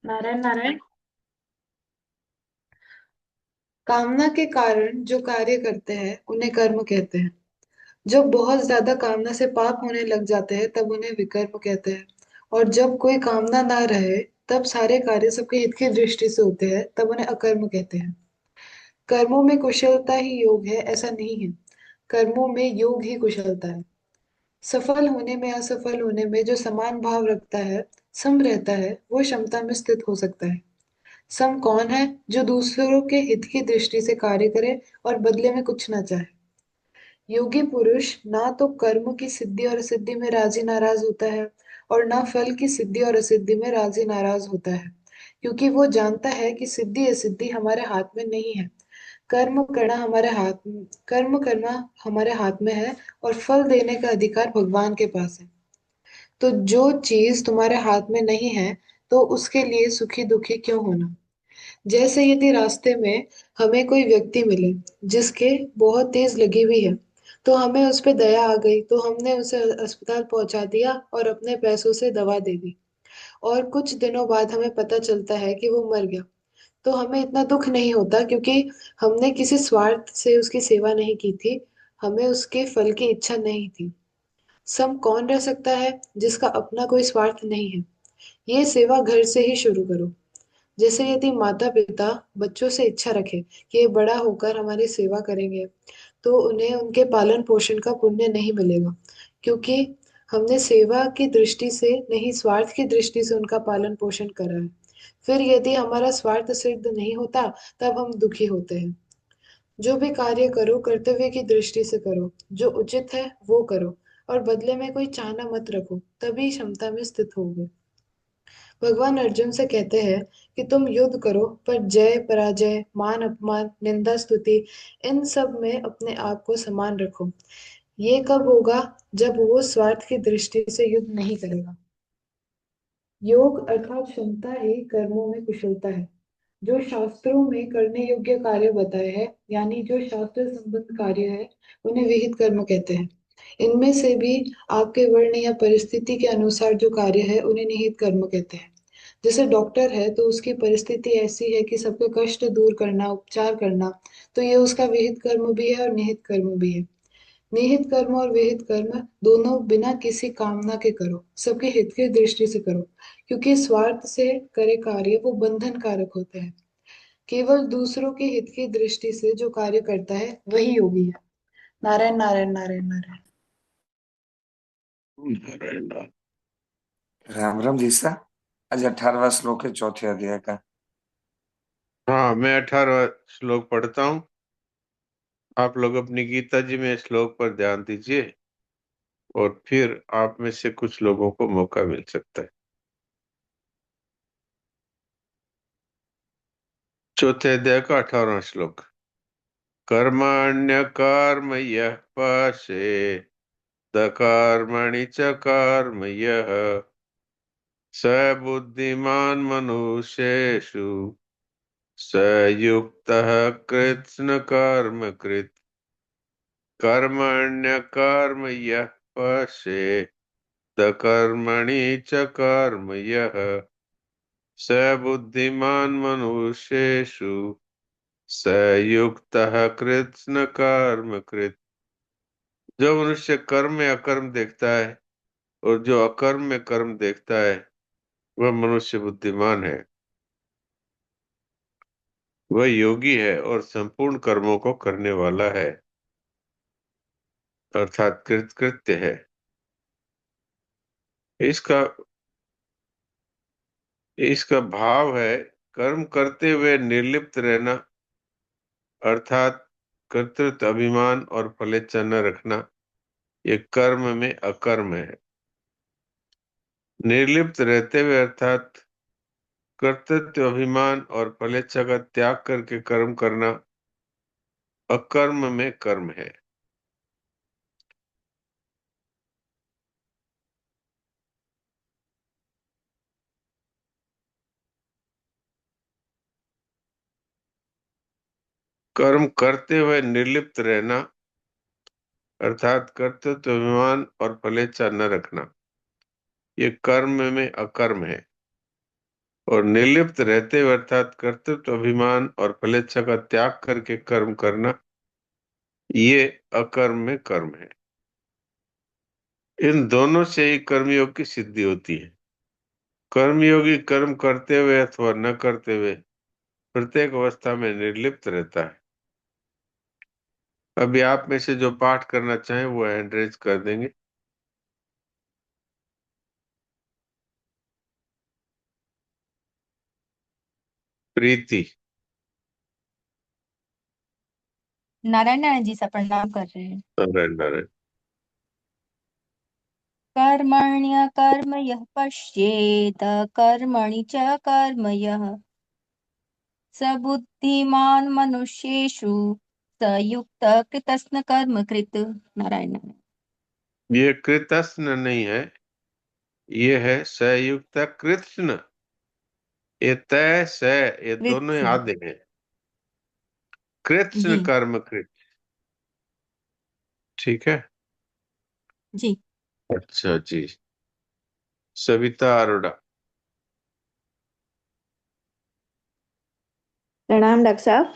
नारायण नारायण। कामना के कारण जो कार्य करते हैं उन्हें कर्म कहते हैं। जब बहुत ज्यादा कामना से पाप होने लग जाते हैं तब उन्हें विकर्म कहते हैं। और जब कोई कामना ना रहे तब सारे कार्य सबके हित की दृष्टि से होते हैं तब उन्हें अकर्म कहते हैं। कर्मों में कुशलता ही योग है ऐसा नहीं है। कर्मों में योग ही कुशलता है। सफल होने में असफल होने में जो समान भाव रखता है, सम रहता है, वो क्षमता में स्थित हो सकता है। सम कौन है? जो दूसरों के हित की दृष्टि से कार्य करे और बदले में कुछ ना चाहे। योगी पुरुष ना तो कर्म की सिद्धि और असिद्धि में राजी नाराज होता है और ना फल की सिद्धि और असिद्धि में राजी नाराज होता है, क्योंकि वो जानता है कि सिद्धि असिद्धि हमारे हाथ में नहीं है। कर्म करना हमारे हाथ में है और फल देने का अधिकार भगवान के पास है। तो जो चीज तुम्हारे हाथ में नहीं है, तो उसके लिए सुखी दुखी क्यों होना। जैसे यदि रास्ते में हमें कोई व्यक्ति मिले जिसके बहुत तेज लगी हुई है, तो हमें उस पे दया आ गई तो हमने उसे अस्पताल पहुंचा दिया और अपने पैसों से दवा दे दी। और कुछ दिनों बाद हमें पता चलता है कि वो मर गया। तो हमें इतना दुख नहीं होता, क्योंकि हमने किसी स्वार्थ से उसकी सेवा नहीं की थी। हमें उसके फल की इच्छा नहीं थी। सम कौन रह सकता है जिसका अपना कोई स्वार्थ नहीं है। ये सेवा घर से ही शुरू करो। जैसे यदि माता पिता बच्चों से इच्छा रखें कि ये बड़ा होकर हमारी सेवा करेंगे, तो उन्हें उनके पालन पोषण का पुण्य नहीं मिलेगा, क्योंकि हमने सेवा की दृष्टि से नहीं, स्वार्थ की दृष्टि से उनका पालन पोषण करा है। फिर यदि हमारा स्वार्थ सिद्ध नहीं होता, तब हम दुखी होते हैं। जो भी कार्य करो कर्तव्य की दृष्टि से करो, जो उचित है वो करो, और बदले में कोई चाहना मत रखो, तभी क्षमता में स्थित होगे। भगवान अर्जुन से कहते हैं कि तुम युद्ध करो, पर जय पराजय, मान अपमान, निंदा स्तुति, इन सब में अपने आप को समान रखो। ये कब होगा? जब वो स्वार्थ की दृष्टि से युद्ध नहीं करेगा। योग अर्थात क्षमता ही कर्मों में कुशलता है। जो शास्त्रों में करने योग्य कार्य बताए हैं, यानी जो शास्त्र संबद्ध कार्य है, उन्हें विहित कर्म कहते हैं। इनमें से भी आपके वर्ण या परिस्थिति के अनुसार जो कार्य है उन्हें निहित कर्म कहते हैं। जैसे डॉक्टर है तो उसकी परिस्थिति ऐसी है कि सबके कष्ट दूर करना, उपचार करना, तो ये उसका विहित कर्म भी है और निहित कर्म भी है। निहित कर्म और विहित कर्म दोनों बिना किसी कामना के करो, सबके हित की दृष्टि से करो, क्योंकि स्वार्थ से करे कार्य वो बंधन कारक होते हैं। केवल दूसरों के हित की दृष्टि से जो कार्य करता है वही योगी है। नारायण नारायण नारायण नारायण। नारायण नारायण। राम राम जी सा। आज 18वां श्लोक है चौथे अध्याय का। हाँ, मैं 18वां श्लोक पढ़ता हूँ। आप लोग अपनी गीता जी में श्लोक पर ध्यान दीजिए और फिर आप में से कुछ लोगों को मौका मिल सकता है। चौथे अध्याय का 18वां श्लोक। कर्मण्य कर्म यः पाशे कर्मणि च कर्म यः स बुद्धिमान् मनुष्येषु स युक्तः कृत्स्न कर्म कृत्। कर्मण्य कर्म यः पश्ये कर्मणि च कर्म यः स बुद्धिमान् मनुष्येषु स युक्तः कृत्स्न कर्म कृत्। जो मनुष्य कर्म में अकर्म देखता है और जो अकर्म में कर्म देखता है, वह मनुष्य बुद्धिमान है, वह योगी है और संपूर्ण कर्मों को करने वाला है, अर्थात कृतकृत्य है। इसका इसका भाव है कर्म करते हुए निर्लिप्त रहना, अर्थात कर्तृत्व अभिमान और फलेच्छा न रखना। ये कर्म में अकर्म है। निर्लिप्त रहते हुए अर्थात कर्तृत्व अभिमान और फलेच्छा का त्याग करके कर्म करना अकर्म में कर्म है। कर्म करते हुए निर्लिप्त रहना, अर्थात कर्तृत्व अभिमान और फलेच्छा न रखना, ये कर्म में अकर्म है। और निर्लिप्त रहते हुए अर्थात कर्तृत्व अभिमान और फलेच्छा का त्याग करके कर्म करना, ये अकर्म में कर्म है। इन दोनों से ही कर्मयोग की सिद्धि होती है। कर्मयोगी कर्म करते हुए अथवा न करते हुए प्रत्येक अवस्था में निर्लिप्त रहता है। अभी आप में से जो पाठ करना चाहें वो हैंड रेज कर देंगे। प्रीति। नारायण नारायण जी सा प्रणाम कर रहे हैं। नारायण नारायण। कर्मण्यकर्म यः पश्येत कर्मणि च कर्म यः स बुद्धिमान् मनुष्येषु स युक्तः कृतस्न कर्म कृत। नारायण नारायण। ये कृतस्न नहीं है, ये है संयुक्त कृत्स्न। ये तय स, ये दोनों ही कृत्स्न आधे हैं। कृत्स्न जी कर्म कृत। ठीक है। जी। अच्छा जी। सविता अरोड़ा। प्रणाम डॉक्टर साहब।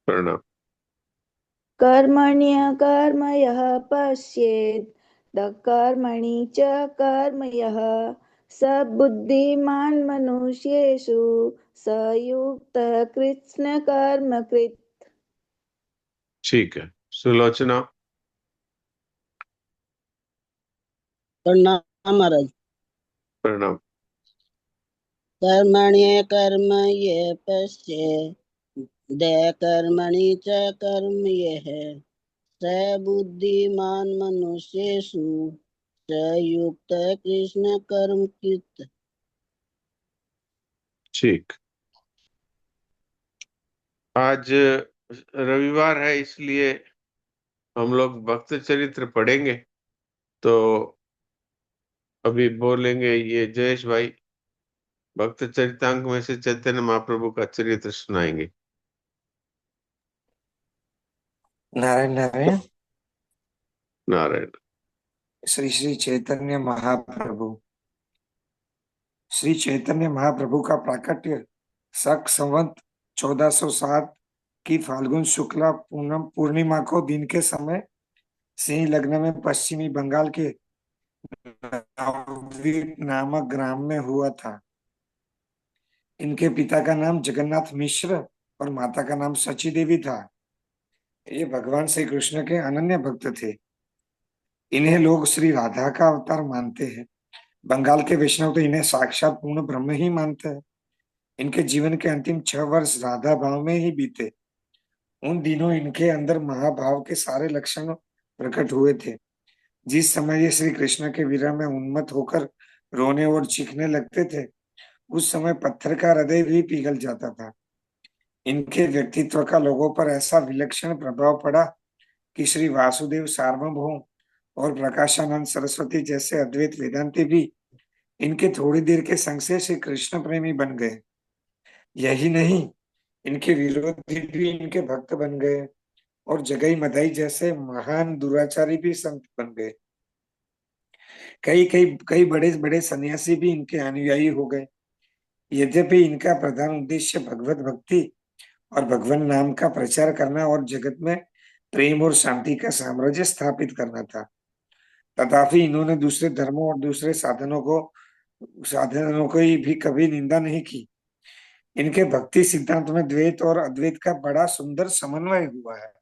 प्रणाम। कर्मण्यकर्म यः पश्येत् कर्मणि च कर्म यः स बुद्धिमान् मनुष्येषु स युक्तः कृत्स्न कर्म कृत्। ठीक है। सुलोचना। प्रणाम महाराज। प्रणाम। कर्मण्ये कर्म ये पश्ये कर्मणि च कर्म यः स बुद्धिमान् मनुष्येषु स युक्त कृष्ण कर्म कृत्। ठीक। आज रविवार है, इसलिए हम लोग भक्त चरित्र पढ़ेंगे। तो अभी बोलेंगे ये जयेश भाई, भक्त चरितांक में से चैतन्य महाप्रभु का चरित्र सुनाएंगे। नारायण नारायण। नारायण। श्री श्री चैतन्य महाप्रभु। श्री चैतन्य महाप्रभु का प्राकट्य शक संवत 1407 की फाल्गुन शुक्ला पूनम पूर्णिमा को दिन के समय सिंह लग्न में पश्चिमी बंगाल के नवद्वीप नामक ग्राम में हुआ था। इनके पिता का नाम जगन्नाथ मिश्र और माता का नाम सची देवी था। ये भगवान श्री कृष्ण के अनन्य भक्त थे। इन्हें लोग श्री राधा का अवतार मानते हैं। बंगाल के वैष्णव तो इन्हें साक्षात पूर्ण ब्रह्म ही मानते हैं। इनके जीवन के अंतिम 6 वर्ष राधा भाव में ही बीते। उन दिनों इनके अंदर महाभाव के सारे लक्षण प्रकट हुए थे। जिस समय ये श्री कृष्ण के विरह में उन्मत्त होकर रोने और चीखने लगते थे, उस समय पत्थर का हृदय भी पिघल जाता था। इनके व्यक्तित्व का लोगों पर ऐसा विलक्षण प्रभाव पड़ा कि श्री वासुदेव सार्वभौम और प्रकाशानंद सरस्वती जैसे अद्वैत वेदांती भी इनके थोड़ी देर के संग से श्री कृष्ण प्रेमी बन गए। यही नहीं, इनके विरोधी भी इनके भक्त बन गए और जगई मदाई जैसे महान दुराचारी भी संत बन गए। कई कई कई बड़े बड़े सन्यासी भी इनके अनुयायी हो गए। यद्यपि इनका प्रधान उद्देश्य भगवत भक्ति और भगवान नाम का प्रचार करना और जगत में प्रेम और शांति का साम्राज्य स्थापित करना था, तथापि इन्होंने दूसरे धर्मों और दूसरे साधनों की भी कभी निंदा नहीं की। इनके भक्ति सिद्धांत में द्वैत और अद्वैत का बड़ा सुंदर समन्वय हुआ है।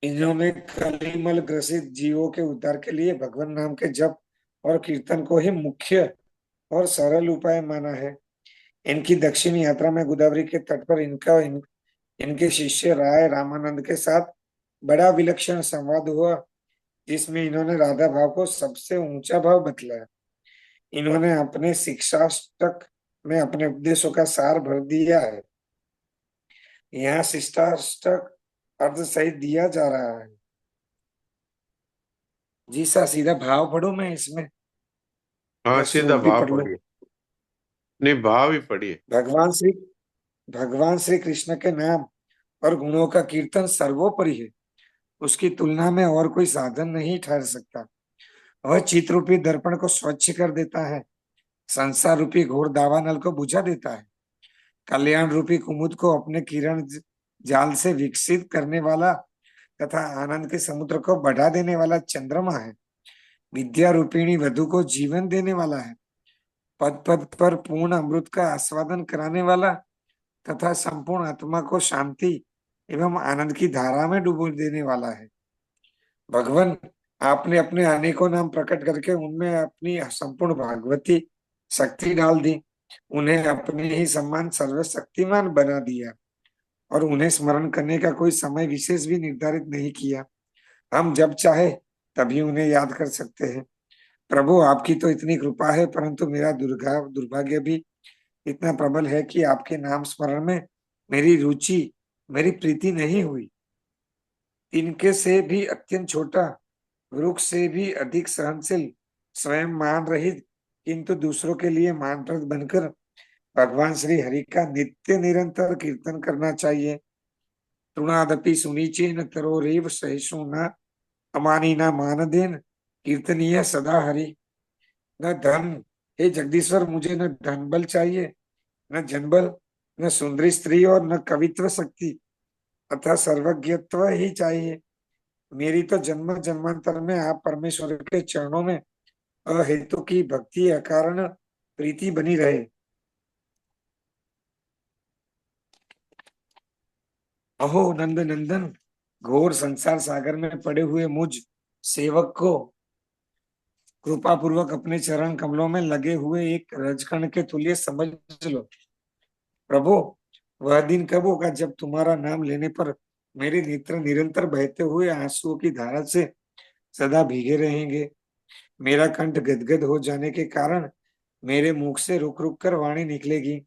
इन्होंने कलिमल ग्रसित जीवों के उद्धार के लिए भगवान नाम के जप और कीर्तन को ही मुख्य और सरल उपाय माना है। इनकी दक्षिण यात्रा में गोदावरी के तट पर इनके शिष्य राय रामानंद के साथ बड़ा विलक्षण संवाद हुआ, जिसमें इन्होंने राधा भाव को सबसे ऊंचा भाव बतलाया। इन्होंने अपने शिक्षाष्टक में अपने उपदेशों का सार भर दिया है। यहाँ शिक्षाष्टक अर्थ सहित दिया जा रहा है। जी सा सीधा भाव पढ़ो मैं इसमें, हाँ, या सीधा श्लोक भी भाव पढ़ लो। पढ़िए। नहीं, भाव ही पढ़िए। भगवान श्री कृष्ण के नाम और गुणों का कीर्तन सर्वोपरि है। उसकी तुलना में और कोई साधन नहीं ठहर सकता। वह चित रूपी दर्पण को स्वच्छ कर देता है, संसार रूपी घोर दावानल को बुझा देता है, कल्याण रूपी कुमुद को अपने किरण जाल से विकसित करने वाला तथा आनंद के समुद्र को बढ़ा देने वाला चंद्रमा है, विद्या रूपिणी वधु को जीवन देने वाला है, पद पद पर पूर्ण अमृत का आस्वादन कराने वाला तथा संपूर्ण आत्मा को शांति एवं आनंद की धारा में डुबो देने वाला है। भगवान, आपने अपने अनेकों नाम प्रकट करके उनमें अपनी संपूर्ण भागवती शक्ति डाल दी, उन्हें अपने ही समान सर्वशक्तिमान बना दिया और उन्हें स्मरण करने का कोई समय विशेष भी निर्धारित नहीं किया। हम जब चाहे तभी उन्हें याद कर सकते हैं। प्रभु, आपकी तो इतनी कृपा है, परंतु मेरा दुर्भाग्य भी इतना प्रबल है कि आपके नाम स्मरण में मेरी रुचि, मेरी प्रीति नहीं हुई। इनके से भी अत्यंत छोटा, वृक्ष से भी अधिक सहनशील, स्वयं मान रहित किंतु दूसरों के लिए मानप्रद बनकर भगवान श्री हरि का नित्य निरंतर कीर्तन करना चाहिए। तृणादपि सुनीचेन तरोरेव सहिष्णु न अमानी न मानदेन कीर्तनीय सदा हरि। न धन, हे जगदीश्वर, मुझे न धन बल चाहिए, न जनबल, न सुंदरी स्त्री और न कवित्व शक्ति अतः सर्वज्ञत्व ही चाहिए। मेरी तो जन्म जन्मांतर में आप परमेश्वर के चरणों में अहेतु की भक्ति अकारण प्रीति बनी रहे। अहो नंद नंदन, घोर संसार सागर में पड़े हुए मुझ सेवक को कृपा पूर्वक अपने चरण कमलों में लगे हुए एक रजकण के तुल्य समझ लो। प्रभु, वह दिन कब होगा जब तुम्हारा नाम लेने पर मेरे नेत्र निरंतर बहते हुए आंसुओं की धारा से सदा भीगे रहेंगे। मेरा कंठ गदगद हो जाने के कारण मेरे मुख से रुक रुक कर वाणी निकलेगी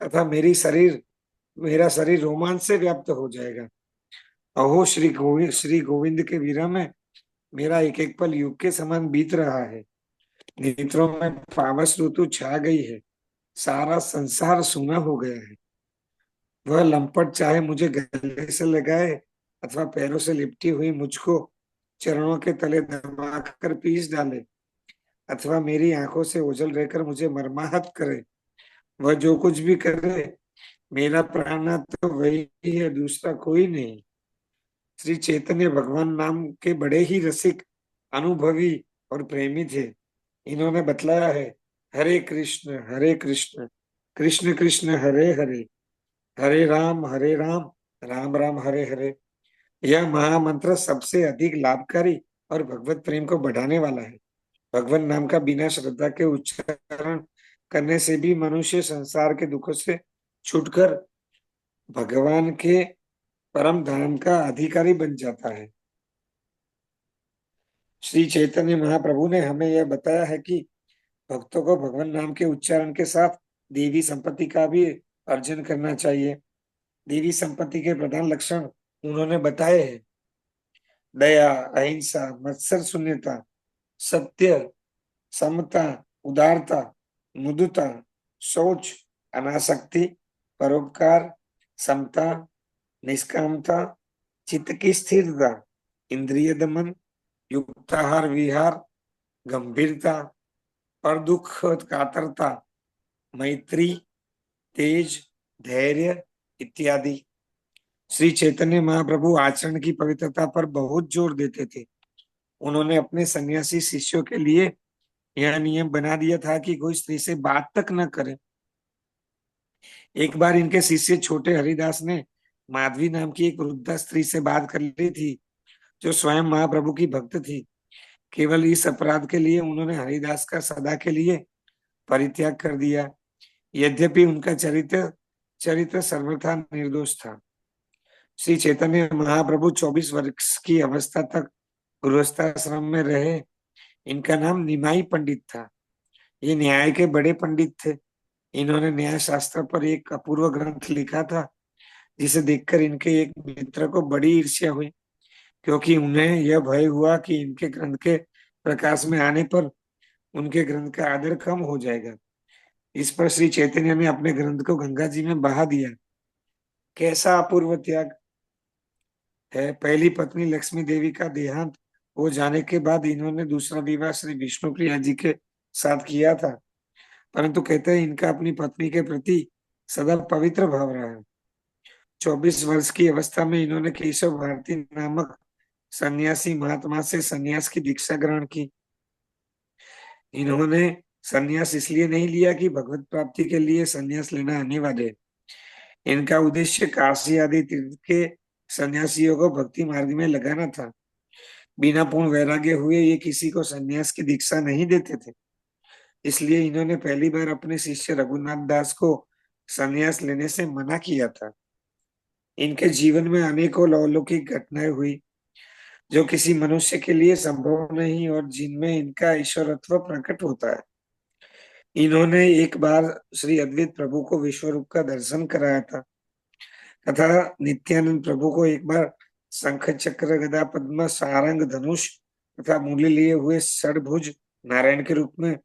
तथा मेरा शरीर रोमांच से व्याप्त हो जाएगा। अहो श्री गोविंद के विरह में मेरा एक एक पल युग के समान बीत रहा है। नेत्रों में पावस ऋतु छा गई है, सारा संसार सूना हो गया है। वह लंपट चाहे मुझे गले से लगाए अथवा पैरों से लिपटी हुई मुझको चरणों के तले दबाकर पीस डाले अथवा मेरी आंखों से ओझल रहकर मुझे मर्माहत करे, वह जो कुछ भी करे, मेरा प्राणनाथ तो वही है, दूसरा कोई नहीं। श्री चैतन्य भगवान नाम के बड़े ही रसिक, अनुभवी और प्रेमी थे। इन्होंने बतलाया है, हरे कृष्ण कृष्ण कृष्ण हरे हरे, हरे राम राम राम हरे हरे। यह महामंत्र सबसे अधिक लाभकारी और भगवत प्रेम को बढ़ाने वाला है। भगवान नाम का बिना श्रद्धा के उच्चारण करने से भी मनुष्य संसार के दुखों से छूटकर भगवान के परम धाम का अधिकारी बन जाता है। श्री चैतन्य महाप्रभु ने हमें यह बताया है कि भक्तों को भगवान नाम के उच्चारण के साथ देवी संपत्ति का भी अर्जन करना चाहिए। देवी संपत्ति के प्रधान लक्षण उन्होंने बताए हैं, दया, अहिंसा, मत्सर शून्यता, सत्य, समता, उदारता, मृदुता, शौच, अनासक्ति, परोपकार, समता, निष्कामता, चित्त की स्थिरता, इंद्रिय दमन, युक्ताहार विहार, गंभीरता, पर दुख कातरता, मैत्री, तेज, धैर्य इत्यादि। श्री चैतन्य महाप्रभु आचरण की पवित्रता पर बहुत जोर देते थे। उन्होंने अपने सन्यासी शिष्यों के लिए यह नियम बना दिया था कि कोई स्त्री से बात तक न करे। एक बार इनके शिष्य छोटे हरिदास ने माधवी नाम की एक वृद्धा स्त्री से बात कर ली थी, जो स्वयं महाप्रभु की भक्त थी। केवल इस अपराध के लिए उन्होंने हरिदास का सदा के लिए परित्याग कर दिया, यद्यपि उनका चरित्र सर्वथा निर्दोष था। श्री चैतन्य महाप्रभु 24 वर्ष की अवस्था तक गृहस्थाश्रम में रहे। इनका नाम निमाई पंडित था। ये न्याय के बड़े पंडित थे। इन्होंने न्याय शास्त्र पर एक अपूर्व ग्रंथ लिखा था, जिसे देखकर इनके एक मित्र को बड़ी ईर्ष्या हुई, क्योंकि उन्हें यह भय हुआ कि इनके ग्रंथ के प्रकाश में आने पर उनके ग्रंथ का आदर कम हो जाएगा। इस पर श्री चैतन्य ने अपने ग्रंथ को गंगा जी में बहा दिया। कैसा अपूर्व त्याग है। पहली पत्नी लक्ष्मी देवी का देहांत वो जाने के बाद इन्होंने दूसरा विवाह श्री विष्णु प्रिया जी के साथ किया था, परंतु कहते हैं इनका अपनी पत्नी के प्रति सदा पवित्र भाव रहा है। 24 वर्ष की अवस्था में इन्होंने केशव भारती नामक सन्यासी महात्मा से सन्यास की दीक्षा ग्रहण की। इन्होंने सन्यास इसलिए नहीं लिया कि भगवत प्राप्ति के लिए सन्यास लेना अनिवार्य है। इनका उद्देश्य काशी आदि तीर्थ के सन्यासियों को भक्ति मार्ग में लगाना था। बिना पूर्ण वैराग्य हुए ये किसी को सन्यास की दीक्षा नहीं देते थे। इसलिए इन्होंने पहली बार अपने शिष्य रघुनाथ दास को सन्यास लेने से मना किया था। इनके जीवन में अनेकों अलौकिक घटनाएं हुई जो किसी मनुष्य के लिए संभव नहीं और जिनमें इनका ईश्वरत्व प्रकट होता है। इन्होंने एक बार श्री अद्वैत प्रभु को विश्व रूप का दर्शन कराया था तथा नित्यानंद प्रभु को एक बार शंख चक्र गदा पद्म सारंग धनुष तथा मुरली लिए हुए षडभुज नारायण के रूप में,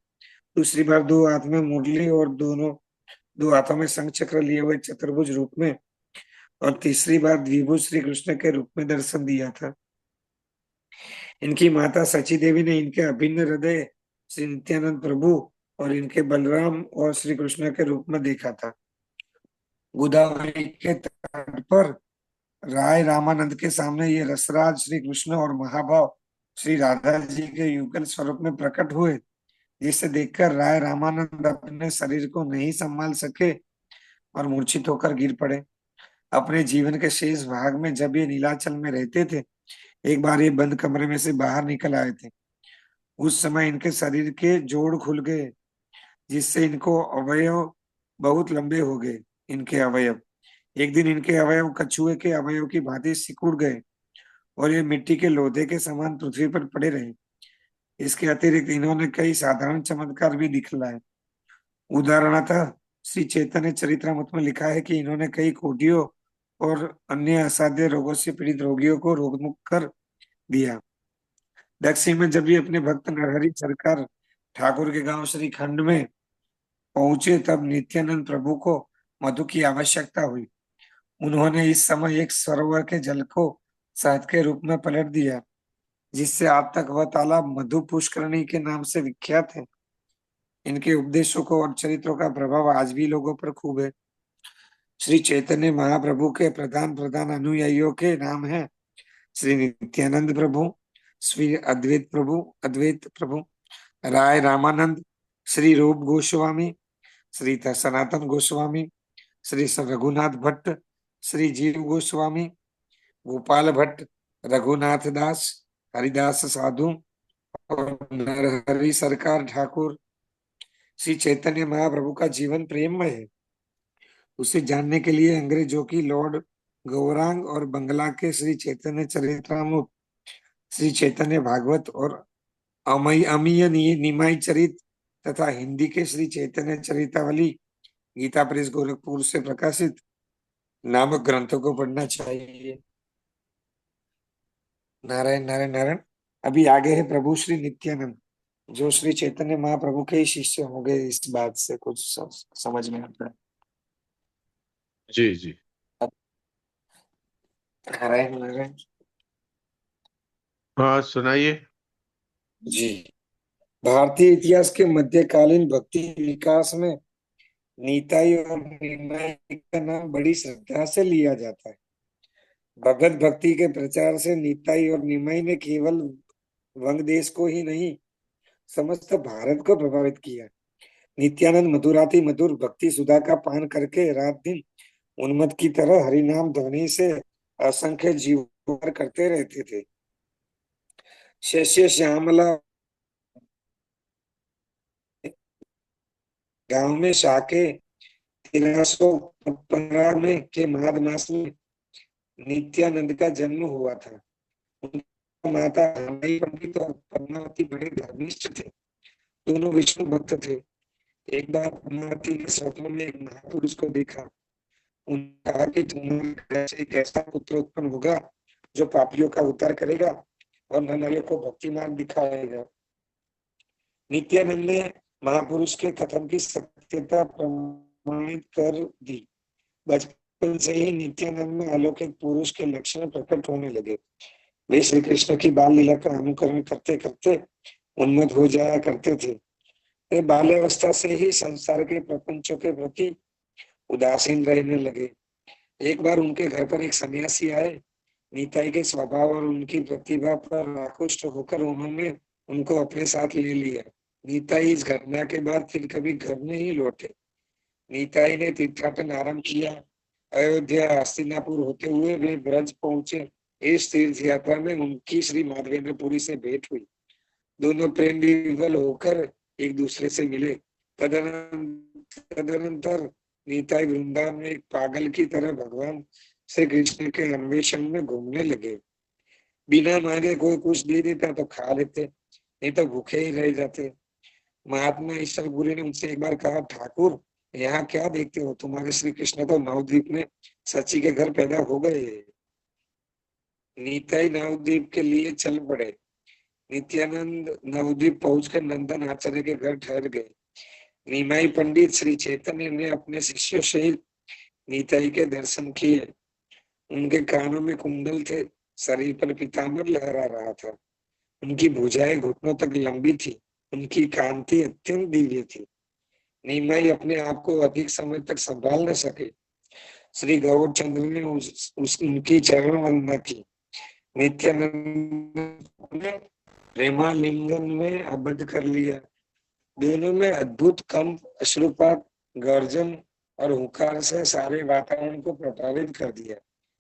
दूसरी बार दो हाथ में मुरली और दो हाथों में शंख चक्र लिए हुए चतुर्भुज रूप में और तीसरी बार द्विभुज श्री कृष्ण के रूप में दर्शन दिया था। इनकी माता सची देवी ने इनके अभिन्न हृदय श्री नित्यानंद प्रभु और इनके बलराम और श्री कृष्ण के रूप में देखा था। गोदावरी के तट पर राय रामानंद के सामने ये रसराज श्री कृष्ण और महाभाव श्री राधा जी के युगल स्वरूप में प्रकट हुए, जिसे देखकर राय रामानंद अपने शरीर को नहीं संभाल सके और मूर्छित होकर गिर पड़े। अपने जीवन के शेष भाग में जब ये नीलाचल में रहते थे, एक बार ये बंद कमरे में से बाहर निकल आए थे। उस समय इनके शरीर के जोड़ खुल गए, जिससे इनको अवयव बहुत लंबे हो गए। इनके अवयव एक दिन इनके अवयव कछुए के अवयव की भांति सिकुड़ गए और ये मिट्टी के लोधे के समान पृथ्वी पर पड़े रहे। इसके अतिरिक्त इन्होंने कई साधारण चमत्कार भी दिखलाए। उदाहरणतः श्री चैतन्य चरित्रामृत में लिखा है कि इन्होंने कई कोटियों और अन्य असाध्य रोगों से पीड़ित रोगियों को रोगमुक्त कर दिया। दक्षिण में जब ये अपने भक्त नरहरि सरकार ठाकुर के गांव श्री खंड में पहुंचे, तब नित्यानंद प्रभु को मधु की आवश्यकता हुई। उन्होंने इस समय एक सरोवर के जल को शहद के रूप में पलट दिया, जिससे आज तक वह तालाब मधु पुष्करणी के नाम से विख्यात है। इनके उपदेशों को और चरित्रों का प्रभाव आज भी लोगों पर खूब है। श्री चैतन्य महाप्रभु के प्रधान प्रधान अनुयायियों के नाम है श्री नित्यानंद प्रभु, श्री अद्वैत प्रभु, राय रामानंद, श्री रूप गोस्वामी, श्री सनातन गोस्वामी, श्री रघुनाथ भट्ट, श्री जीव गोस्वामी, गोपाल भट्ट, रघुनाथ दास, हरिदास साधु और नरहरि सरकार ठाकुर। श्री चैतन्य महाप्रभु का जीवन प्रेममय है। उसे जानने के लिए अंग्रेजों की लॉर्ड गौरांग और बंगला के श्री चैतन्य चरित्रामृत, श्री चैतन्य भागवत और अमीय निमाई चरित तथा हिंदी के श्री चैतन्य चरितावली, गीता प्रेस गोरखपुर से प्रकाशित नामक ग्रंथों को पढ़ना चाहिए। नारायण नारायण नारायण। अभी आगे है प्रभु श्री नित्यानंद, जो श्री चैतन्य महाप्रभु के ही शिष्य हो गए। इस बात से कुछ समझ में आता है? जी जी। नारायण नारायण। हाँ सुनाइए। जी, भारतीय इतिहास के मध्यकालीन भक्ति विकास में नीताई और निमाई का नाम बड़ी श्रद्धा से लिया जाता है। भगत भक्ति के प्रचार से नीताई और निमाई ने केवल वंग देश को ही नहीं, समस्त भारत को प्रभावित किया। नित्यानंद मधुराति मधुर भक्ति सुधा का पान करके रात दिन उन्मत्त की तरह हरिनाम ध्वनि से असंख्य जीवन करते रहते थे। शिष्य श्यामला गांव में शाके 1315 में के माघ मास में नित्यानंद का जन्म हुआ था। उनकी माता रामाई पंडित और पद्मावती बड़े धर्मिष्ठ थे। दोनों विष्णु भक्त थे। एक बार पद्मावती ने स्वप्न में एक महापुरुष को देखा। उन्होंने कहा कि तुम्हारे एक ऐसा पुत्र उत्पन्न होगा जो पापियों का उद्धार करेगा और नरनारियों को भक्ति मार्ग दिखाएगा। नित्यानंद ने महापुरुष के कथन की सत्यता प्रमाणित कर दी। बचपन से ही नित्यानंद में अलौकिक पुरुष के लक्षण प्रकट होने लगे। वे श्री कृष्ण की बाल लीला का अनुकरण करते करते उन्मत्त हो जाया करते थे। वे बाल्यावस्था से ही संसार के प्रपंचों के प्रति उदासीन रहने लगे। एक बार उनके घर पर एक सन्यासी आए। निताई के स्वभाव और उनकी प्रतिभा पर आकृष्ट होकर उन्होंने उनको अपने साथ ले लिया। निताई इस घटना के बाद फिर कभी घर नहीं लौटे। निताई ने तीर्थाटन आरंभ किया। अयोध्या हस्तिनापुर होते हुए वे ब्रज पहुंचे। इस तीर्थ यात्रा में उनकी श्री माधवेंद्रपुरी से भेंट हुई। दोनों प्रेम विवल होकर एक दूसरे से मिले। तदनंतर निताई वृंदावन में एक पागल की तरह भगवान श्री कृष्ण के अन्वेषण में घूमने लगे। बिना मांगे कोई कुछ दे देता तो खा लेते, नहीं तो भूखे ही रह जाते। महात्मा ईश्वरपुरी ने उनसे एक बार कहा, ठाकुर यहाँ क्या देखते हो? तुम्हारे श्री कृष्ण तो नवद्वीप में सची के घर पैदा हो गए। निताई नवद्वीप के लिए चल पड़े। नित्यानंद नवद्वीप पहुंचकर नंदन आचार्य के घर ठहर गए। निमाई पंडित श्री चैतन्य ने अपने शिष्यों सहित निताई के दर्शन किए। उनके कानों में कुंडल थे, शरीर पर पीताम्बर लहरा रहा था। उनकी भुजाएं घुटनों तक लंबी थी। उनकी कांति अत्यंत दिव्य थी। निमाई अपने आप को अधिक समय तक संभाल न सके। श्री गौर चंद्र ने उनकी चरण वंदना की। नित्यानंद ने प्रेमालिंगन में आबद्ध कर लिया। दोनों में अद्भुत कंप, अश्रुपात, गर्जन और हुंकार से सारे वातावरण को प्रभावित कर दिया।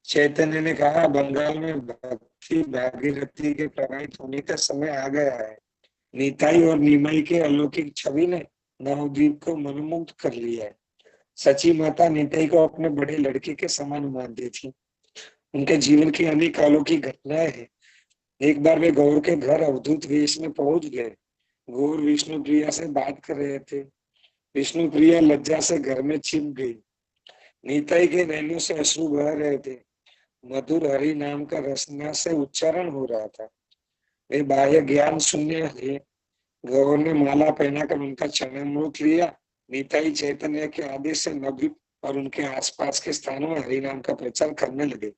चैतन्य ने कहा, बंगाल में भक्ति भागीरथी के प्रभावित होने का समय आ गया है। निताई और निमाई के अलौकिक छवि ने नवद्वीप को मनमुग्ध कर लिया है। सची माता निताई को अपने बड़े लड़के के समान मानती थी। उनके जीवन की अनेक अलौकिक घटनाएं हैं। एक बार वे गौर के घर अवधूत वेश में पहुंच गए। गौर विष्णु प्रिया से बात कर रहे थे। विष्णु प्रिया लज्जा से घर में छिप गई। निताई के नैनों से अश्रु बह रहे थे। मधुर हरि नाम का रसना से उच्चारण हो रहा था। वे बाह्य ज्ञान शून्य थे। गौर ने माला पहनाकर उनका चरणामृत लिया। निताई चैतन्य के आदेश से नवद्वीप और उनके आसपास के स्थानों में हरि नाम का प्रचार करने लगे।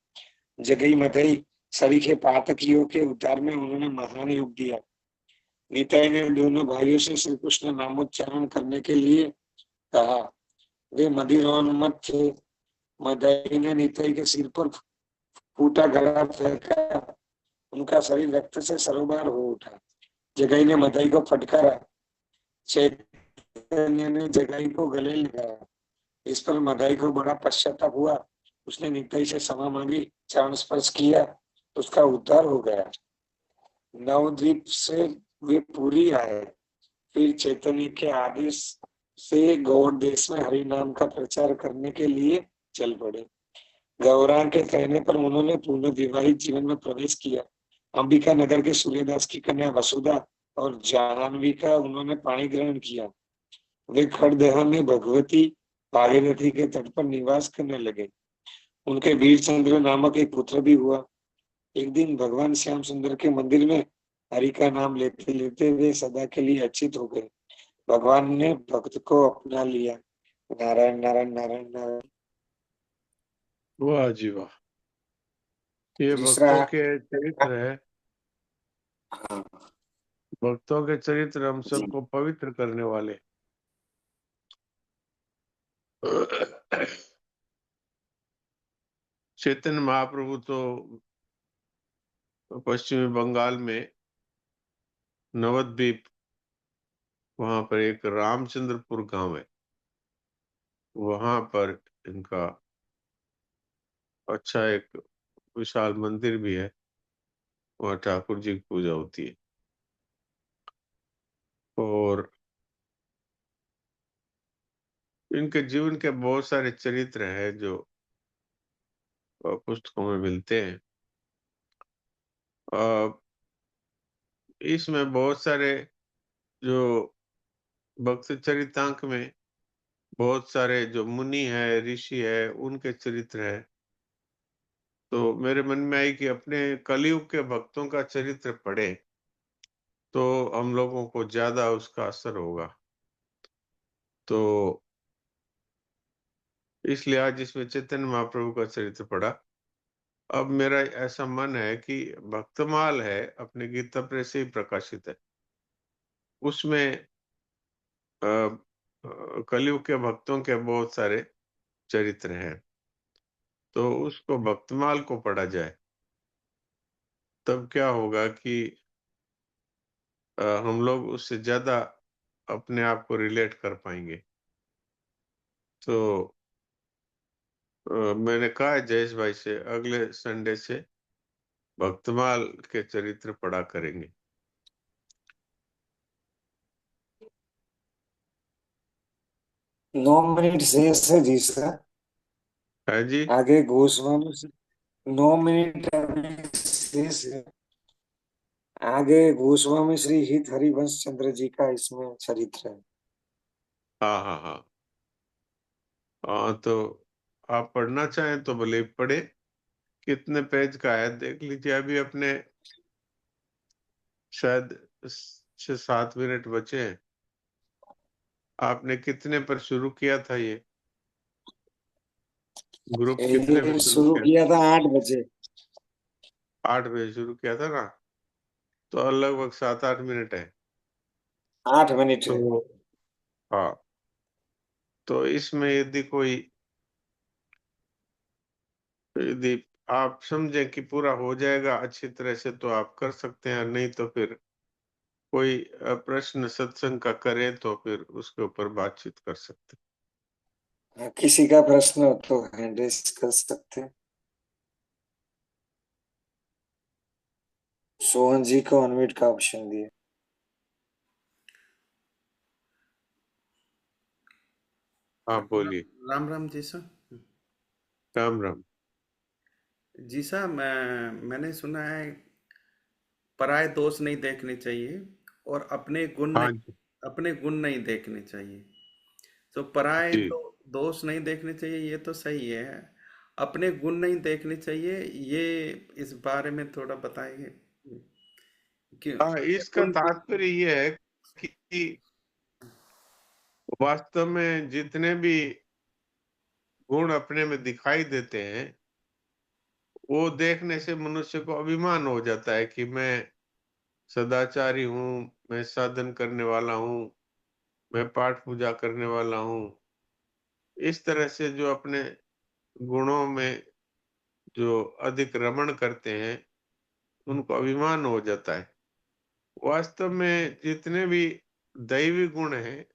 जगई मथई सभी के पातकियों के उद्धार में उन्होंने महान योग दिया। निताई ने दोनों भाइयों से श्री कृष्ण नामोच्चारण करने के लिए कहा। वे मदिरोन्मत्त थे। मदाई ने निताई के सिर पर फूटा गला फेंका। उनका शरीर रक्त से सरोबार हो उठा। जगाई ने मदाई को फटकारा। चैतन्य ने जगाई को गले लगाया। इस पर मदाई को बड़ा पश्चाताप हुआ। उसने निताई से क्षमा मांगी, चरण स्पर्श किया, उसका उद्धार हो गया। नवद्वीप से वे पुरी आए। फिर चैतन्य के आदेश से गौड़ देश में हरि नाम का प्रचार करने के लिए चल पड़े। गौरांग के कहने पर उन्होंने पूर्ण विवाहित जीवन में प्रवेश किया। अंबिका नगर के सूर्यदास की कन्या वसुधा और जाह्नवी का उन्होंने पाणी ग्रहण किया। वे खड़दह में भगवती भागीरथी के तट पर निवास करने लगे। उनके वीरचंद्र नामक एक पुत्र भी हुआ। एक दिन भगवान श्याम सुंदर के मंदिर में हरि का नाम लेते लेते वे सदा के लिए अचित हो गए। भगवान ने भक्त को अपना लिया। नारायण नारायण नारायण नारायण। वाह जी वाह, ये दूसरा भक्तों के चरित्र है। हाँ भक्तों के चरित्र हम जी सबको पवित्र करने वाले। चैतन्य महाप्रभु तो पश्चिमी बंगाल में नवद्वीप, वहां पर एक रामचंद्रपुर गांव है, वहां पर इनका अच्छा एक विशाल मंदिर भी है। वहाँ ठाकुर जी की पूजा होती है। और इनके जीवन के बहुत सारे चरित्र हैं जो पुस्तकों में मिलते हैं। इसमें बहुत सारे जो भक्त चरितांक में बहुत सारे जो मुनि है, ऋषि है, उनके चरित्र है। तो मेरे मन में आई कि अपने कलयुग के भक्तों का चरित्र पढ़े तो हम लोगों को ज्यादा उसका असर होगा। तो इसलिए आज इसमें चैतन्य महाप्रभु का चरित्र पढ़ा। अब मेरा ऐसा मन है कि भक्तमाल है, अपने गीता प्रेस से ही प्रकाशित है, उसमें कलयुग के भक्तों के बहुत सारे चरित्र हैं, तो उसको भक्तमाल को पढ़ा जाए, तब क्या होगा कि हम लोग उससे ज्यादा अपने आप को रिलेट कर पाएंगे। तो मैंने कहा है जयेश भाई से, अगले संडे से भक्तमाल के चरित्र पढ़ा करेंगे। 9 मिनट शेष है जी सर। है जी। आगे गोस्वामी से 9 मिनट अभी शेष है। आगे गोस्वामी श्री हित हरिवंश चंद्र जी का इसमें चरित्र है। हाँ हाँ हाँ हाँ, तो आप पढ़ना चाहें तो भले ही पढ़े। कितने पेज का है देख लीजिए। अभी अपने शायद 6-7 मिनट बचे हैं। आपने कितने पर शुरू किया था ये ग्रुप? कितने पे ये शुरू शुरू किया? किया था 8 बजे। 8 बजे शुरू किया था ना, तो लगभग 7-8 मिनट है। 8 मिनट है। तो हाँ, तो इसमें यदि आप समझें कि पूरा हो जाएगा अच्छी तरह से तो आप कर सकते हैं, नहीं तो फिर कोई प्रश्न सत्संग का करें तो फिर उसके ऊपर बातचीत कर सकते किसी का प्रश्न हो तो हैंड रेस कर सकते हैं। सोहन जी को अनम्यूट का ऑप्शन दिए। हैं। हाँ बोलिए। राम राम जी सर। राम राम। जी सर, मैंने सुना है पराये दोष नहीं देखने चाहिए और हाँ जी अपने गुण नहीं देखने चाहिए। तो पराये जी। तो दोष नहीं देखने चाहिए, ये तो सही है। अपने गुण नहीं देखने चाहिए, ये इस बारे में थोड़ा बताएंगे कि हाँ, अपने इसका गुण तात्पर्य ये है कि वास्तव में जितने भी गुण अपने में दिखाई देते हैं, वो देखने से मनुष्य को अभिमान हो जाता है कि मैं सदाचारी हूँ, मैं साधन करने वाला हूँ, मैं पाठ पूजा करने वाला हूँ। इस तरह से जो अपने गुणों में जो अधिक रमण करते हैं, उनको अभिमान हो जाता है। वास्तव में जितने भी दैवी गुण हैं,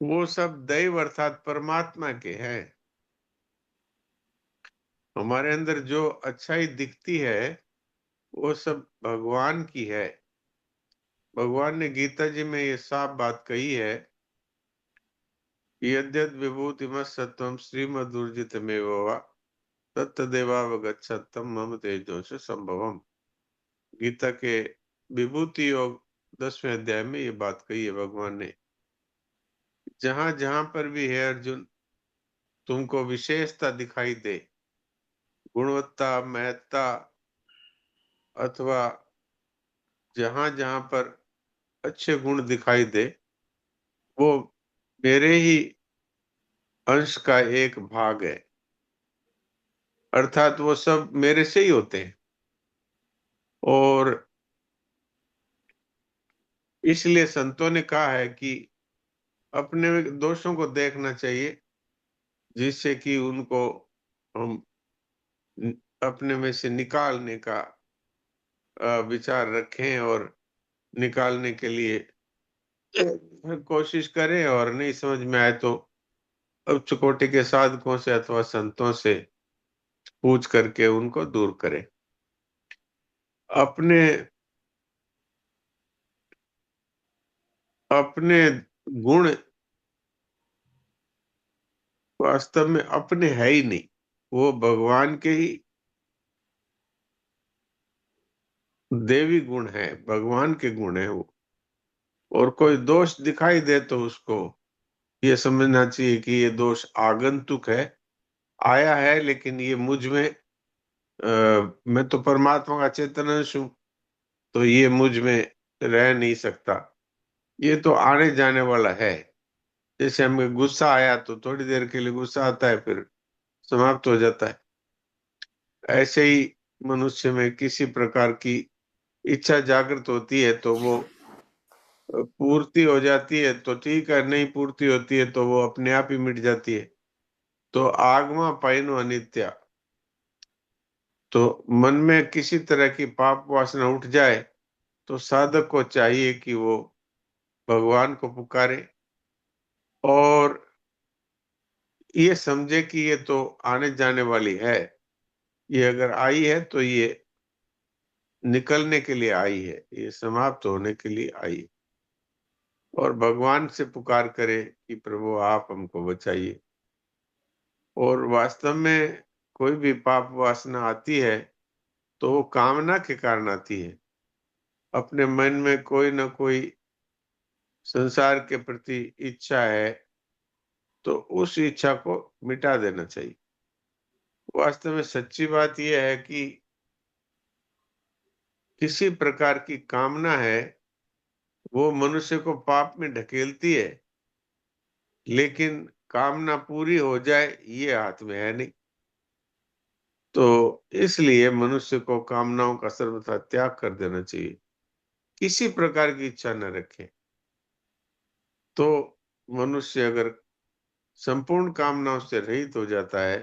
वो सब दैव अर्थात परमात्मा के हैं। हमारे अंदर जो अच्छाई दिखती है, वो सब भगवान की है। भगवान ने गीता जी में ये साफ बात कही है, यद्यद् विभूतिमत्सत्त्वं श्रीमदूर्जितमेव वा तत्तदेवावगच्छत्तम मम तेजोंश संभवम। गीता के विभूति योग 10वें अध्याय में ये बात कही है भगवान ने। जहां जहां पर भी है अर्जुन, तुमको विशेषता दिखाई दे, गुणवत्ता, महत्ता, अथवा जहां जहां पर अच्छे गुण दिखाई दे, वो मेरे ही अंश का एक भाग है, अर्थात वो सब मेरे से ही होते हैं। और इसलिए संतों ने कहा है कि अपने दोषों को देखना चाहिए, जिससे कि उनको हम अपने में से निकालने का विचार रखें और निकालने के लिए कोशिश करें, और नहीं समझ में आए तो उच्च कोटि के साधकों से अथवा संतों से पूछ करके उनको दूर करें। अपने अपने गुण वास्तव में अपने है ही नहीं, वो भगवान के ही देवी गुण है, भगवान के गुण है वो। और कोई दोष दिखाई दे तो उसको ये समझना चाहिए कि ये दोष आगंतुक है, आया है, लेकिन ये मुझ में मैं तो परमात्मा का चेतन अंश हूं, तो ये मुझ में रह नहीं सकता, ये तो आने जाने वाला है। जैसे हमें गुस्सा आया तो थोड़ी देर के लिए गुस्सा आता है, फिर समाप्त हो जाता है। ऐसे ही मनुष्य में किसी प्रकार की इच्छा जागृत होती है तो वो पूर्ति हो जाती है तो ठीक है, नहीं पूर्ति होती है तो वो अपने आप ही मिट जाती है। तो आगमा पाइनो अनित्या, तो मन में किसी तरह की पाप वासना उठ जाए तो साधक को चाहिए कि वो भगवान को पुकारे और ये समझे कि ये तो आने जाने वाली है। ये अगर आई है तो ये निकलने के लिए आई है, ये समाप्त होने के लिए आई है। और भगवान से पुकार करे कि प्रभु आप हमको बचाइए। और वास्तव में कोई भी पाप वासना आती है तो वो कामना के कारण आती है। अपने मन में कोई ना कोई संसार के प्रति इच्छा है तो उस इच्छा को मिटा देना चाहिए। वास्तव में सच्ची बात यह है कि किसी प्रकार की कामना है वो मनुष्य को पाप में ढकेलती है, लेकिन कामना पूरी हो जाए ये हाथ में है नहीं। तो इसलिए मनुष्य को कामनाओं का सर्वथा त्याग कर देना चाहिए, किसी प्रकार की इच्छा न रखे। तो मनुष्य अगर संपूर्ण कामनाओं से रहित हो जाता है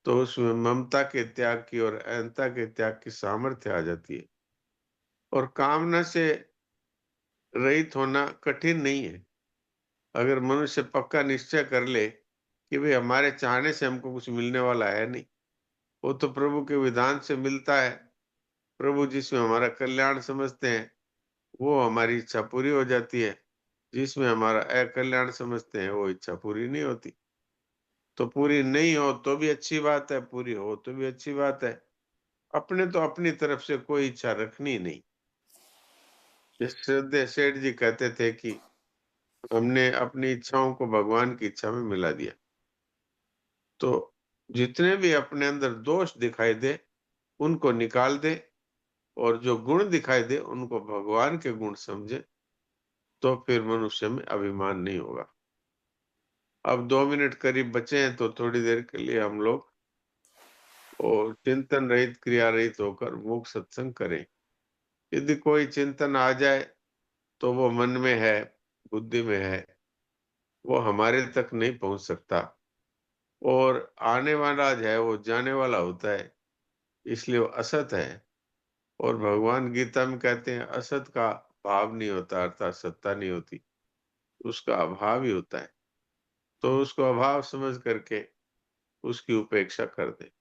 तो उसमें ममता के त्याग की और अहंता के त्याग की सामर्थ्य आ जाती है। और कामना से रहित होना कठिन नहीं है। अगर मनुष्य पक्का निश्चय कर ले कि भाई हमारे चाहने से हमको कुछ मिलने वाला है नहीं, वो तो प्रभु के विधान से मिलता है। प्रभु जिसमें हमारा कल्याण समझते हैं वो हमारी इच्छा पूरी हो जाती है, जिसमें हमारा अकल्याण समझते हैं वो इच्छा पूरी नहीं होती। तो पूरी नहीं हो तो भी अच्छी बात है, पूरी हो तो भी अच्छी बात है। अपने तो अपनी तरफ से कोई इच्छा रखनी नहीं। श्रद्धेय सेठ जी कहते थे कि हमने अपनी इच्छाओं को भगवान की इच्छा में मिला दिया। तो जितने भी अपने अंदर दोष दिखाई दे उनको निकाल दे और जो गुण दिखाई दे उनको भगवान के गुण समझे, तो फिर मनुष्य में अभिमान नहीं होगा। अब 2 मिनट करीब बचे हैं तो थोड़ी देर के लिए हम लोग और चिंतन रहित क्रिया रहित होकर मूक सत्संग करें। यदि कोई चिंतन आ जाए तो वो मन में है, बुद्धि में है, वो हमारे तक नहीं पहुंच सकता। और आने वाला जो है वो जाने वाला होता है, इसलिए वो असत है। और भगवान गीता में कहते हैं असत का भाव नहीं होता, अर्थात सत्ता नहीं होती, उसका अभाव ही होता है। तो उसको अभाव समझ करके उसकी उपेक्षा कर दे।